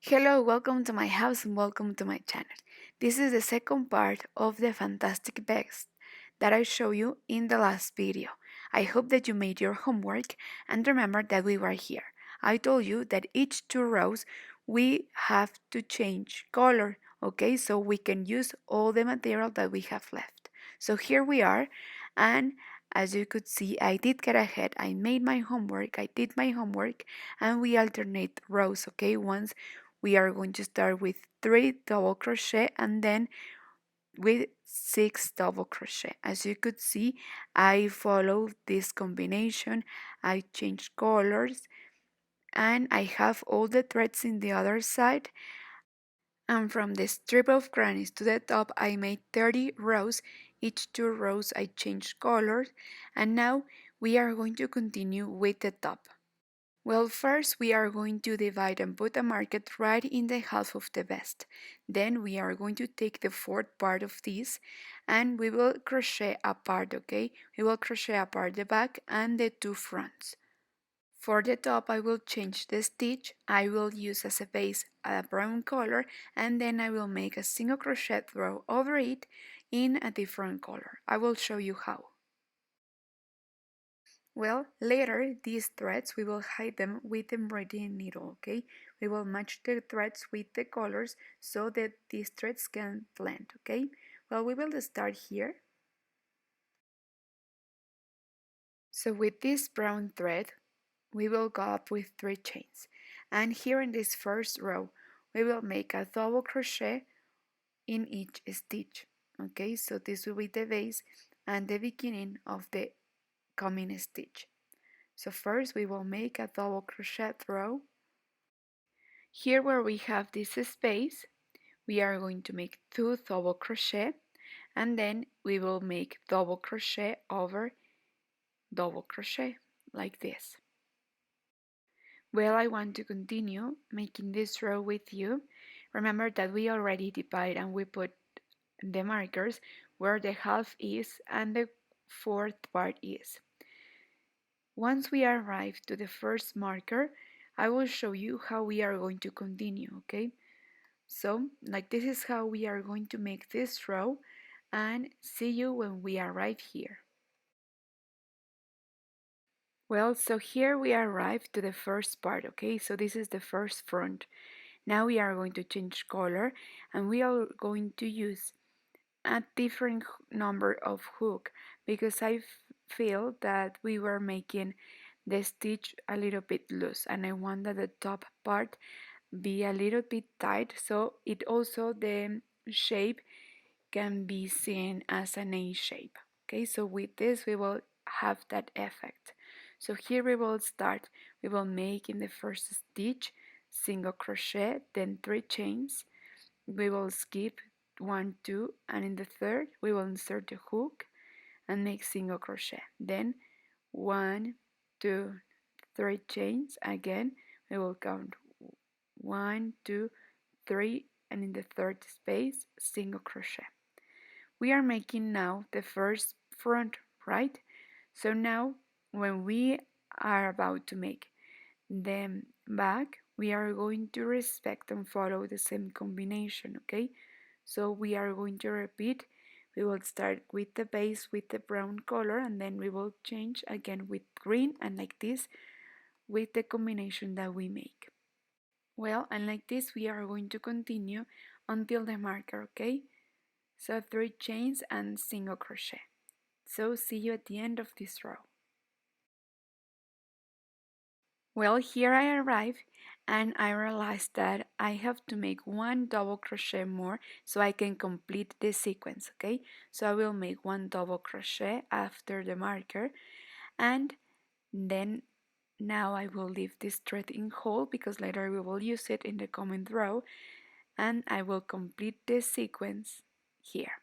Hello, welcome to my house and welcome to my channel. This is the second part of the fantastic bags that I showed you in the last video. I hope that you made your homework and remember that we were here. I told you that each two rows we have to change color, okay, so we can use all the material that we have left. So here we are, and as you could see, I did get ahead. I made my homework, I did my homework, and we alternate rows, okay? Once we are going to start with 3 double crochet and then with 6 double crochet. As you could see, I followed this combination. I changed colors and I have all the threads in the other side, and from the strip of grannies to the top I made 30 rows. Each two rows I changed colors, and now we are going to continue with the top. Well, first we are going to divide and put a marker right in the half of the vest. Then we are going to take the fourth part of this and we will crochet apart, okay? We will crochet apart the back and the two fronts. For the top I will change the stitch. I will use as a base a brown color and then I will make a single crochet row over it in a different color. I will show you how. Well, later these threads we will hide them with embroidery needle, okay? We will match the threads with the colors so that these threads can blend, okay? Well, we will start here. So with this brown thread, we will go up with 3 chains. And here in this first row, we will make a double crochet in each stitch, okay? So this will be the base and the beginning of the coming stitch. So first we will make a double crochet row. Here where we have this space, we are going to make 2 double crochet and then we will make double crochet over double crochet like this. Well, I want to continue making this row with you. Remember that we already divide and we put the markers where the half is and the fourth part is. Once we arrive to the first marker, I will show you how we are going to continue, okay? So, like this is how we are going to make this row, and see you when we arrive here. Well, so here we arrive to the first part, okay? So this is the first front. Now we are going to change color and we are going to use a different number of hook because I feel that we were making the stitch a little bit loose and I want that the top part be a little bit tight so it also the shape can be seen as an A shape. Okay, so with this we will have that effect. So here we will start. We will make in the first stitch single crochet, then 3 chains. We will skip 1, 2, and in the third we will insert the hook and make single crochet. Then 1, 2, 3 chains. Again we will count 1, 2, 3, and in the third space single crochet. We are making now the first front, right? So now when we are about to make the back, we are going to respect and follow the same combination, okay? So we are going to repeat. We will start with the base with the brown color and then we will change again with green and like this with the combination that we make. Well, and like this we are going to continue until the marker, okay? So 3 chains and single crochet. So see you at the end of this row. Well, here I arrive and I realized that I have to make 1 double crochet more so I can complete the sequence, okay? So I will make 1 double crochet after the marker and then now I will leave this thread in hold because later we will use it in the coming row and I will complete this sequence here.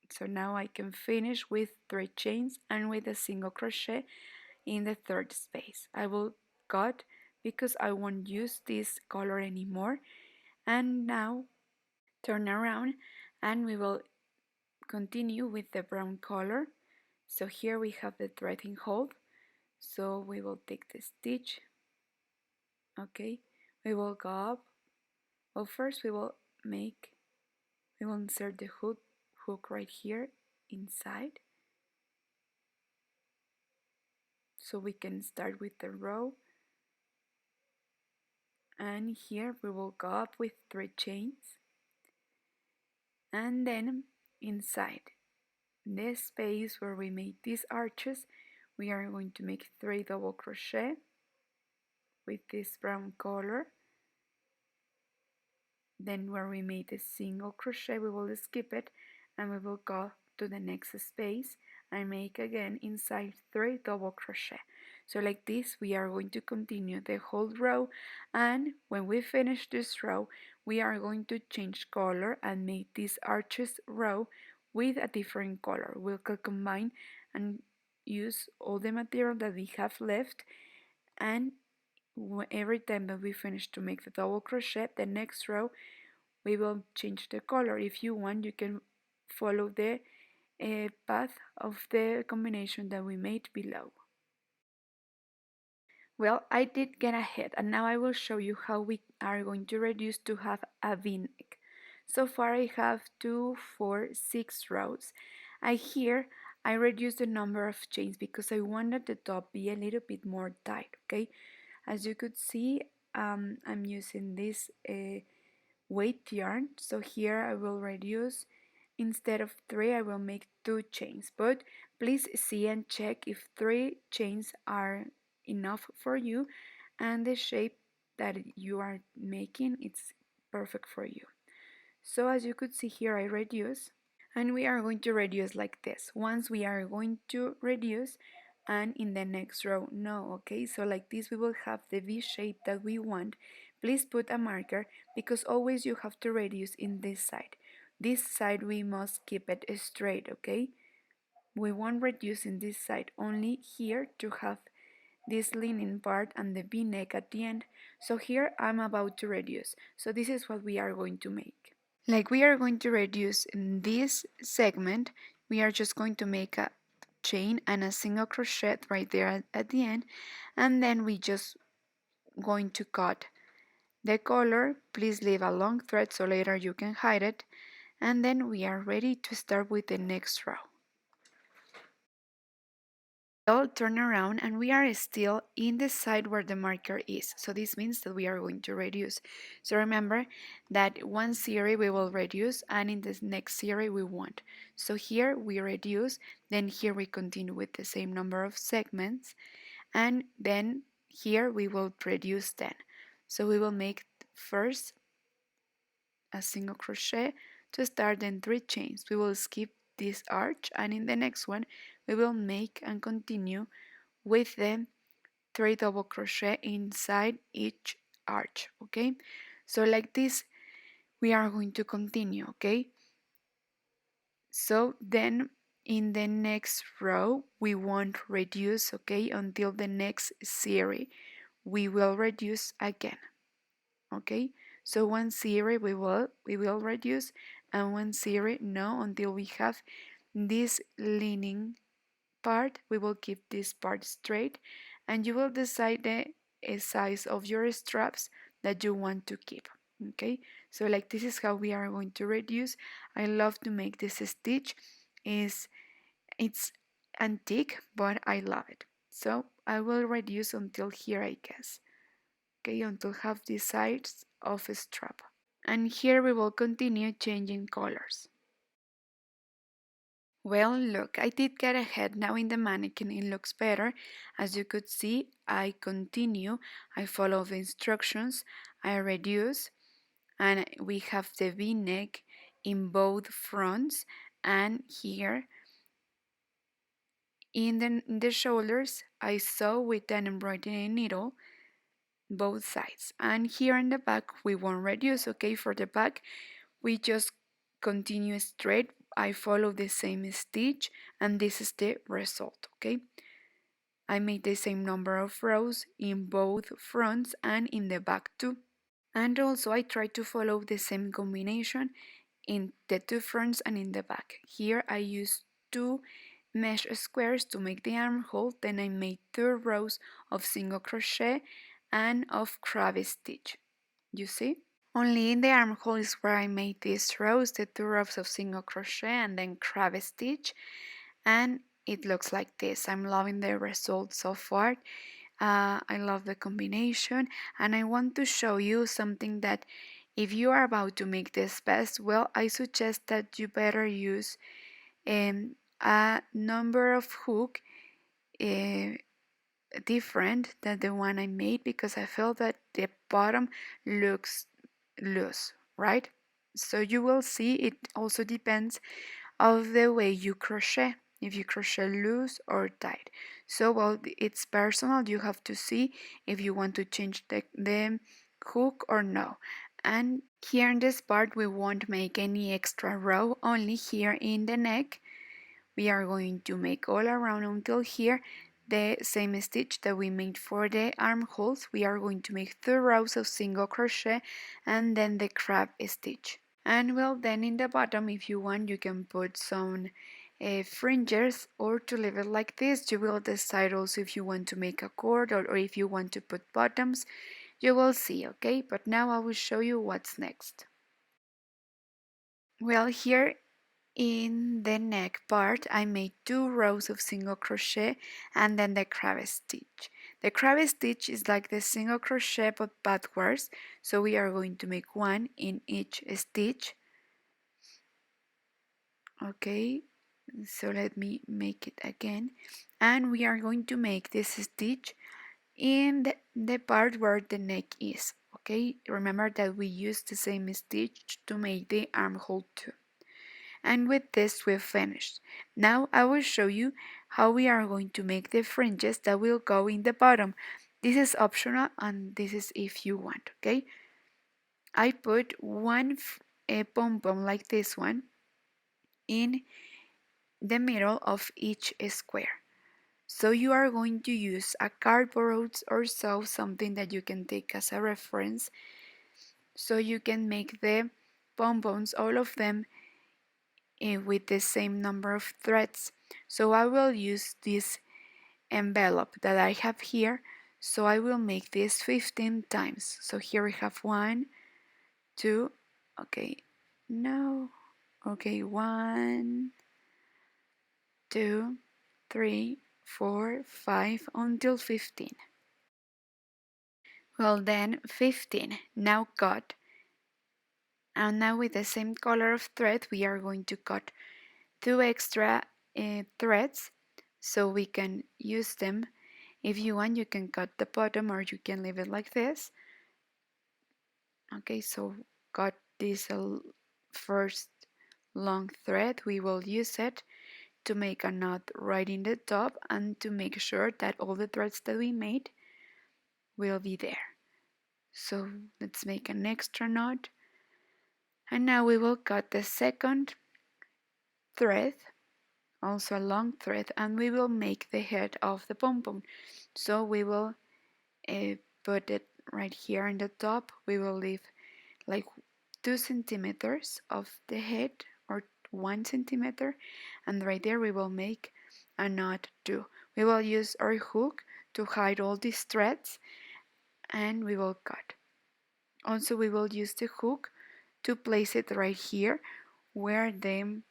So now I can finish with 3 chains and with a single crochet in the third space. I will cut because I won't use this color anymore. And now turn around and we will continue with the brown color. So here we have the thread in hold. So we will take the stitch. Okay, we will go up Well, first we will insert the hook right here inside, so we can start with the row, and here we will go up with 3 chains, and then inside the space where we made these arches we are going to make 3 double crochet with this brown color. Then where we made a single crochet we will skip it and we will go to the next space and make again inside 3 double crochet. So like this we are going to continue the whole row, and when we finish this row we are going to change color and make this arches row with a different color. We'll combine and use all the material that we have left, and every time that we finish to make the double crochet, the next row we will change the color. If you want, you can follow the path of the combination that we made below. Well, I did get ahead, and now I will show you how we are going to reduce to have a V-neck. So far I have 2, 4, 6 rows. I reduced the number of chains because I wanted the top be a little bit more tight, okay? As you could see, I'm using this weight yarn, so here I will reduce, instead of 3 I will make 2 chains, but please see and check if 3 chains are enough for you and the shape that you are making it's perfect for you. So as you could see here I reduce, and we are going to reduce like this. Once we are going to reduce, and in the next row no, okay? So like this we will have the V shape that we want. Please put a marker because always you have to reduce in this side. This side we must keep it straight, okay? We won't reduce in this side, only here to have this leaning part and the V-neck at the end. So here I'm about to reduce. So this is what we are going to make. Like we are going to reduce in this segment, we are just going to make a chain and a single crochet right there at the end, and then we just going to cut the color. Please leave a long thread so later you can hide it, and then we are ready to start with the next row. I'll turn around and we are still in the side where the marker is, so this means that we are going to reduce. So remember that one series we will reduce and in the next series we won't. So here we reduce, then here we continue with the same number of segments, and then here we will reduce then. So we will make first a single crochet to start, then 3 chains. We will skip this arch, and in the next one we will make and continue with the 3 double crochet inside each arch, okay? So like this we are going to continue, okay? So then in the next row we won't reduce, okay, until the next series we will reduce again, okay? So one series we will reduce, and one series no, until we have this leaning part. We will keep this part straight, and you will decide the size of your straps that you want to keep, okay? So like this is how we are going to reduce. I love to make this stitch. It's antique, but I love it. So I will reduce until here, I guess, okay, until have the sides of a strap. And here we will continue changing colors. Well, look, I did get ahead. Now in the mannequin it looks better. As you could see, I continue, I follow the instructions, I reduce, and we have the V-neck in both fronts, and here in the shoulders I sew with an embroidery needle both sides, and here in the back we won't reduce, okay? For the back we just continue straight. I follow the same stitch, and this is the result, okay? I made the same number of rows in both fronts and in the back too, and also I try to follow the same combination in the 2 fronts and in the back. Here I used 2 mesh squares to make the armhole, then I made 2 rows of single crochet and of crab stitch. You see? Only in the armhole is where I made these rows, the 2 rows of single crochet and then crab stitch, and it looks like this. I'm loving the result so far. I love the combination, and I want to show you something that if you are about to make this vest, well, I suggest that you better use a number of hook uh, different than the one I made, because I feel that the bottom looks loose, right? So you will see it also depends of the way you crochet, if you crochet loose or tight. So well, it's personal. You have to see if you want to change the hook or no. And here in this part we won't make any extra row, only here in the neck we are going to make all around until here the same stitch that we made for the armholes. We are going to make 2 rows of single crochet and then the crab stitch. And well, then in the bottom, if you want, you can put some fringes, or to leave it like this. You will decide also if you want to make a cord, or if you want to put bottoms. You will see, okay? But now I will show you what's next. Well, here in the neck part, I made 2 rows of single crochet and then the crab stitch. The crab stitch is like the single crochet but backwards, so we are going to make one in each stitch. Okay, so let me make it again, and we are going to make this stitch in the part where the neck is. Okay, remember that we used the same stitch to make the armhole too. And with this we've finished. Now I will show you how we are going to make the fringes that will go in the bottom. This is optional and this is if you want, okay? I put one pom-pom like this one in the middle of each square. So you are going to use a cardboard or so, something that you can take as a reference, so you can make the pom-poms, all of them, with the same number of threads. So I will use this envelope that I have here, so I will make this 15 times. So here we have 1, 2, okay, no, okay, 1, 2, 3, 4, 5 until 15. Well then 15, now cut. And now with the same color of thread we are going to cut 2 extra threads so we can use them. If you want, you can cut the bottom or you can leave it like this. Okay, so cut this first long thread. We will use it to make a knot right in the top and to make sure that all the threads that we made will be there. So let's make an extra knot, and now we will cut the second thread, also a long thread, and we will make the head of the pom-pom. So we will put it right here in the top. We will leave like 2 centimeters of the head, or 1 centimeter, and right there we will make a knot too. We will use our hook to hide all these threads, and we will cut. Also we will use the hook to place it right here, where in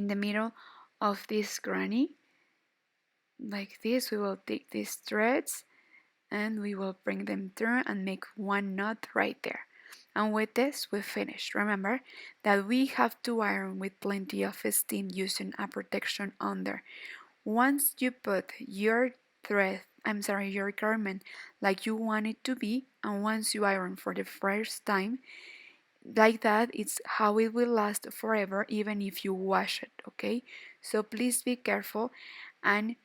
the middle of this granny, like this. We will take these threads and we will bring them through and make one knot right there. And with this we finished. Remember that we have to iron with plenty of steam using a protection under. Once you put your your garment like you want it to be, and once you iron for the first time like that, it's how it will last forever, even if you wash it. Okay, so please be careful and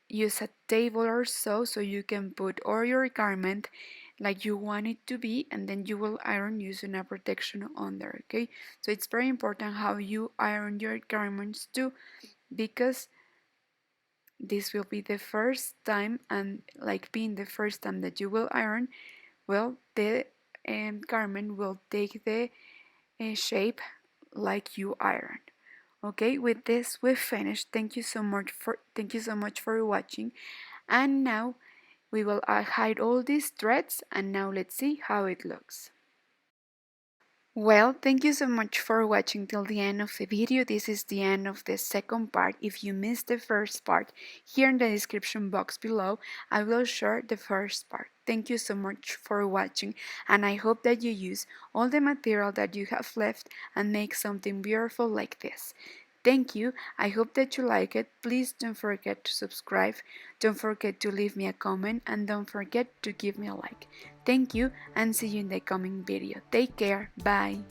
use a table or so you can put all your garment like you want it to be, and then you will iron using a protection under. Okay, so it's very important how you iron your garments too, because this will be the first time, and like being the first time that you will iron, well, the garment will take the shape like you ironed. Okay, with this we've finished. Thank you so much for watching. And now We will hide all these threads, and now let's see how it looks. Well, thank you so much for watching till the end of the video. This is the end of the second part. If you missed the first part, here in the description box below, I will share the first part. Thank you so much for watching, and I hope that you use all the material that you have left and make something beautiful like this. Thank you. I hope that you like it. Please don't forget to subscribe. Don't forget to leave me a comment, and don't forget to give me a like. Thank you, and see you in the coming video. Take care. Bye.